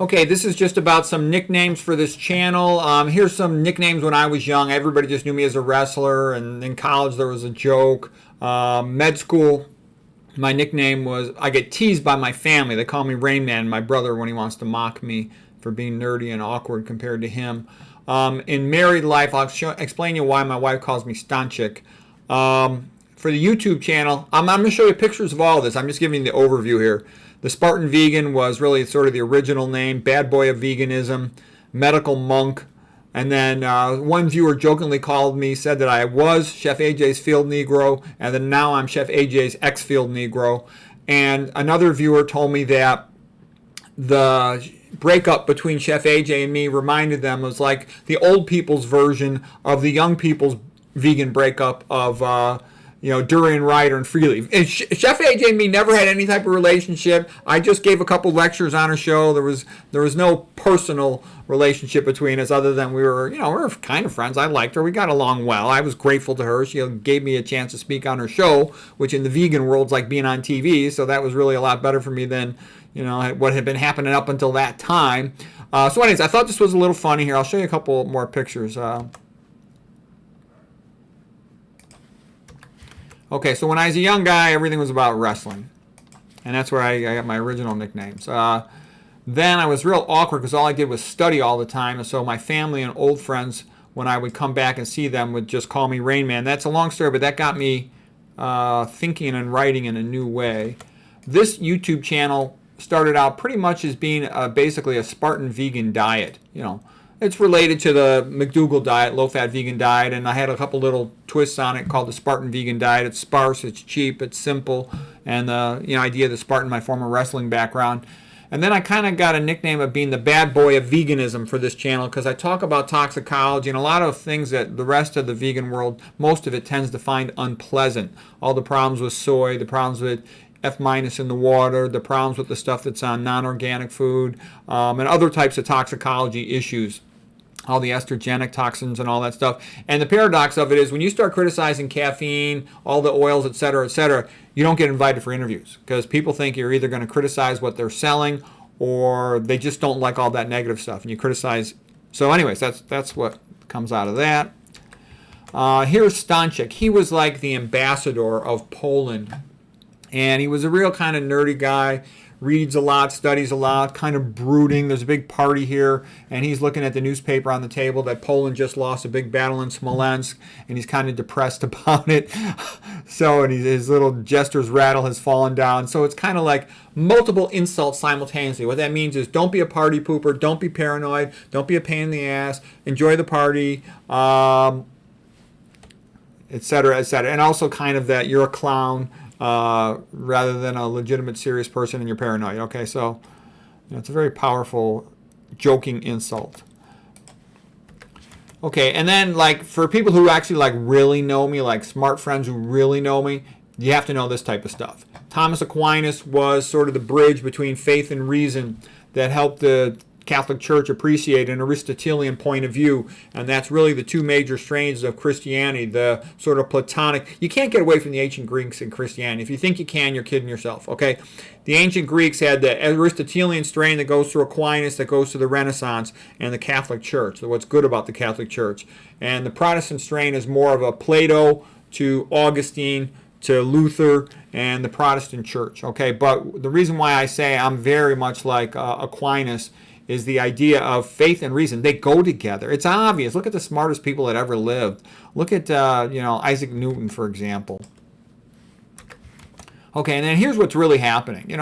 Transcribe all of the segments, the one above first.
Okay, this is just about some nicknames for this channel. Here's some nicknames when I was young. Everybody just knew me as a wrestler, and in college there was a joke. Med school, my nickname was, I get teased by my family. They call me Rain Man, my brother, when he wants to mock me for being nerdy and awkward compared to him. In married life, I'll explain you why my wife calls me Stanczyk. For the YouTube channel, I'm going to show you pictures of all of this. I'm just giving you the overview here. The Spartan Vegan was really sort of the original name, bad boy of veganism, medical monk. And then one viewer jokingly called me, said that I was Chef AJ's field Negro, and then now I'm Chef AJ's ex-field Negro. And another viewer told me that the breakup between Chef AJ and me reminded them was like the old people's version of the young people's vegan breakup of Durian Ryder and Freely. And Chef AJ and me never had any type of relationship. I just gave a couple lectures on her show. There was no personal relationship between us other than we were kind of friends. I liked her. We got along well. I was grateful to her. She gave me a chance to speak on her show, which in the vegan world's like being on TV. So that was really a lot better for me than what had been happening up until that time. So anyways, I thought this was a little funny here. I'll show you a couple more pictures. Okay, so when I was a young guy, everything was about wrestling. And that's where I got my original nicknames. Then I was real awkward because all I did was study all the time. And so my family and old friends, when I would come back and see them, would just call me Rain Man. That's a long story, but that got me thinking and writing in a new way. This YouTube channel started out pretty much as being basically a Spartan vegan diet. It's related to the McDougall diet, low-fat vegan diet, and I had a couple little twists on it called the Spartan vegan diet. It's sparse, it's cheap, it's simple, and the idea of the Spartan, my former wrestling background. And then I kind of got a nickname of being the bad boy of veganism for this channel because I talk about toxicology and a lot of things that the rest of the vegan world, most of it tends to find unpleasant. All the problems with soy, the problems with F- in the water, the problems with the stuff that's on non-organic food, and other types of toxicology issues. All the estrogenic toxins and all that stuff. And the paradox of it is when you start criticizing caffeine, all the oils, et cetera, you don't get invited for interviews because people think you're either going to criticize what they're selling or they just don't like all that negative stuff. And you criticize. So anyways, that's what comes out of that. Here's Stanczyk. He was like the ambassador of Poland. And he was a real kind of nerdy guy. Reads a lot, studies a lot, kind of brooding. There's a big party here, and he's looking at the newspaper on the table that Poland just lost a big battle in Smolensk, and he's kind of depressed about it. So, and his little gestures rattle has fallen down. So it's kind of like multiple insults simultaneously. What that means is don't be a party pooper, don't be paranoid, don't be a pain in the ass, enjoy the party, et cetera, et cetera. And also kind of that you're a clown, rather than a legitimate serious person and you're paranoid. Okay, so it's a very powerful joking insult. Okay, and then like for people who actually like really know me, like smart friends who really know me, you have to know this type of stuff. Thomas Aquinas was sort of the bridge between faith and reason that helped the Catholic Church appreciate an Aristotelian point of view, and that's really the two major strains of Christianity, the sort of Platonic. You can't get away from the ancient Greeks in Christianity. If you think you can, you're kidding yourself, okay? The ancient Greeks had the Aristotelian strain that goes through Aquinas, that goes to the Renaissance, and the Catholic Church, so what's good about the Catholic Church. And the Protestant strain is more of a Plato to Augustine to Luther and the Protestant Church, okay? But the reason why I say I'm very much like Aquinas is the idea of faith and reason. They go together. It's obvious. Look at the smartest people that ever lived. Look at, Isaac Newton, for example. Okay, and then here's what's really happening.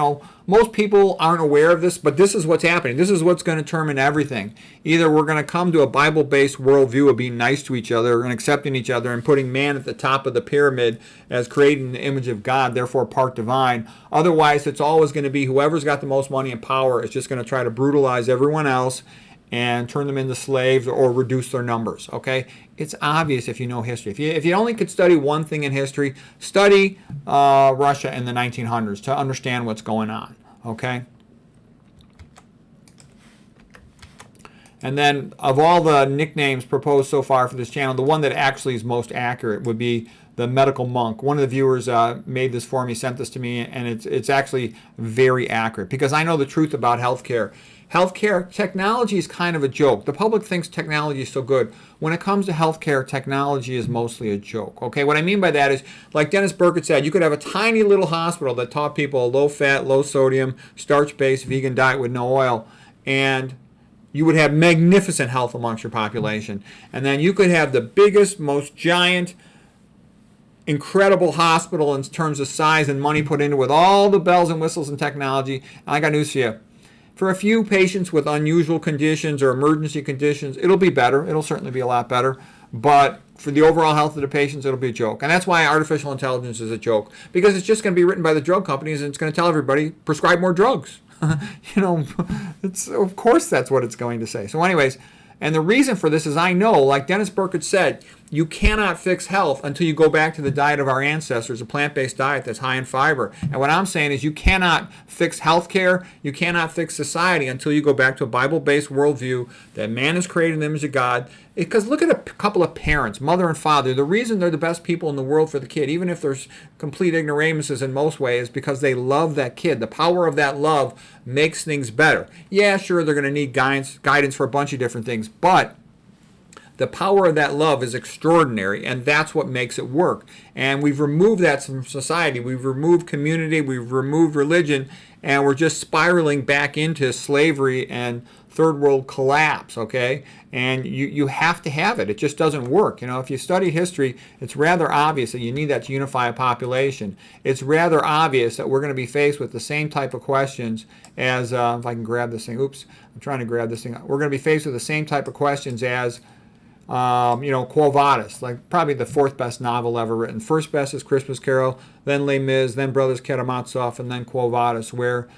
Most people aren't aware of this, but this is what's happening. This is what's going to determine everything. Either we're going to come to a Bible-based worldview of being nice to each other and accepting each other and putting man at the top of the pyramid as created in the image of God, therefore part divine. Otherwise, it's always going to be whoever's got the most money and power is just going to try to brutalize everyone else and turn them into slaves or reduce their numbers, okay? It's obvious if you know history. If you only could study one thing in history, study Russia in the 1900s to understand what's going on, okay? And then of all the nicknames proposed so far for this channel, the one that actually is most accurate would be the medical monk. One of the viewers made this for me, sent this to me, and it's actually very accurate because I know the truth about healthcare. Healthcare, technology is kind of a joke. The public thinks technology is so good. When it comes to healthcare, technology is mostly a joke. Okay, what I mean by that is, like Dennis Burkett said, you could have a tiny little hospital that taught people a low-fat, low-sodium, starch-based vegan diet with no oil, and you would have magnificent health amongst your population. And then you could have the biggest, most giant, incredible hospital in terms of size and money put into it with all the bells and whistles and technology. And I got news for you. For a few patients with unusual conditions or emergency conditions, it'll be better. It'll certainly be a lot better. But for the overall health of the patients, it'll be a joke. And that's why artificial intelligence is a joke. Because it's just going to be written by the drug companies and it's going to tell everybody, prescribe more drugs. Of course that's what it's going to say. So anyways, and the reason for this is I know, like Dennis Burkett said, you cannot fix health until you go back to the diet of our ancestors, a plant-based diet that's high in fiber. And what I'm saying is you cannot fix healthcare, you cannot fix society until you go back to a Bible-based worldview that man is created in the image of God. Because look at a couple of parents, mother and father. The reason they're the best people in the world for the kid, even if there's complete ignoramuses in most ways, because they love that kid. The power of that love makes things better. Yeah, sure, they're going to need guidance for a bunch of different things, but the power of that love is extraordinary, and that's what makes it work. And we've removed that from society. We've removed community. We've removed religion, and we're just spiraling back into slavery and third world collapse, okay? And you have to have it. It just doesn't work. If you study history, it's rather obvious that you need that to unify a population. It's rather obvious that we're going to be faced with the same type of questions as, if I can grab this thing, oops, I'm trying to grab this thing. We're going to be faced with the same type of questions as Quo Vadis, like probably the fourth best novel ever written. First best is Christmas Carol, then Les Mis, then Brothers Karamazov, and then Quo Vadis, where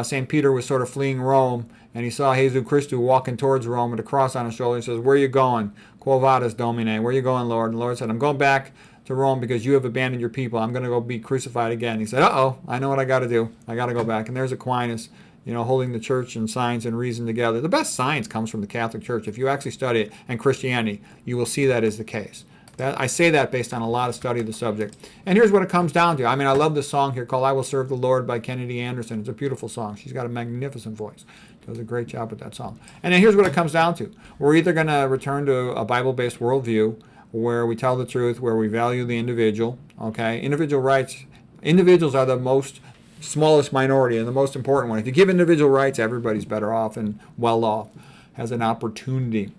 St. Peter was sort of fleeing Rome, and he saw Jesus Christus walking towards Rome with a cross on his shoulder. He says, "Where are you going? Quo Vadis, Domine. Where are you going, Lord?" And the Lord said, "I'm going back to Rome because you have abandoned your people. I'm going to go be crucified again." He said, "Uh-oh, I know what I got to do. I got to go back." And there's Aquinas, holding the church and science and reason together. The best science comes from the Catholic Church. If you actually study it, and Christianity, you will see that is the case. I say that based on a lot of study of the subject. And here's what it comes down to. I love this song here called "I Will Serve the Lord" by Kennedy Anderson. It's a beautiful song. She's got a magnificent voice. Does a great job with that song. And then here's what it comes down to. We're either going to return to a Bible-based worldview where we tell the truth, where we value the individual, okay? Individual rights. Individuals are the smallest minority and the most important one. If you give individual rights, everybody's better off and well off, has an opportunity.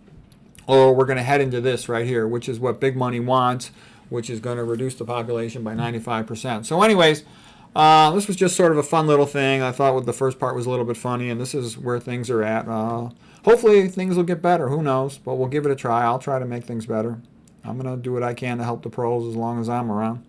Or we're going to head into this right here, which is what big money wants, which is going to reduce the population by 95%. So anyways, this was just sort of a fun little thing. I thought the first part was a little bit funny, and this is where things are at. Hopefully things will get better. Who knows? But we'll give it a try. I'll try to make things better. I'm going to do what I can to help the pros as long as I'm around.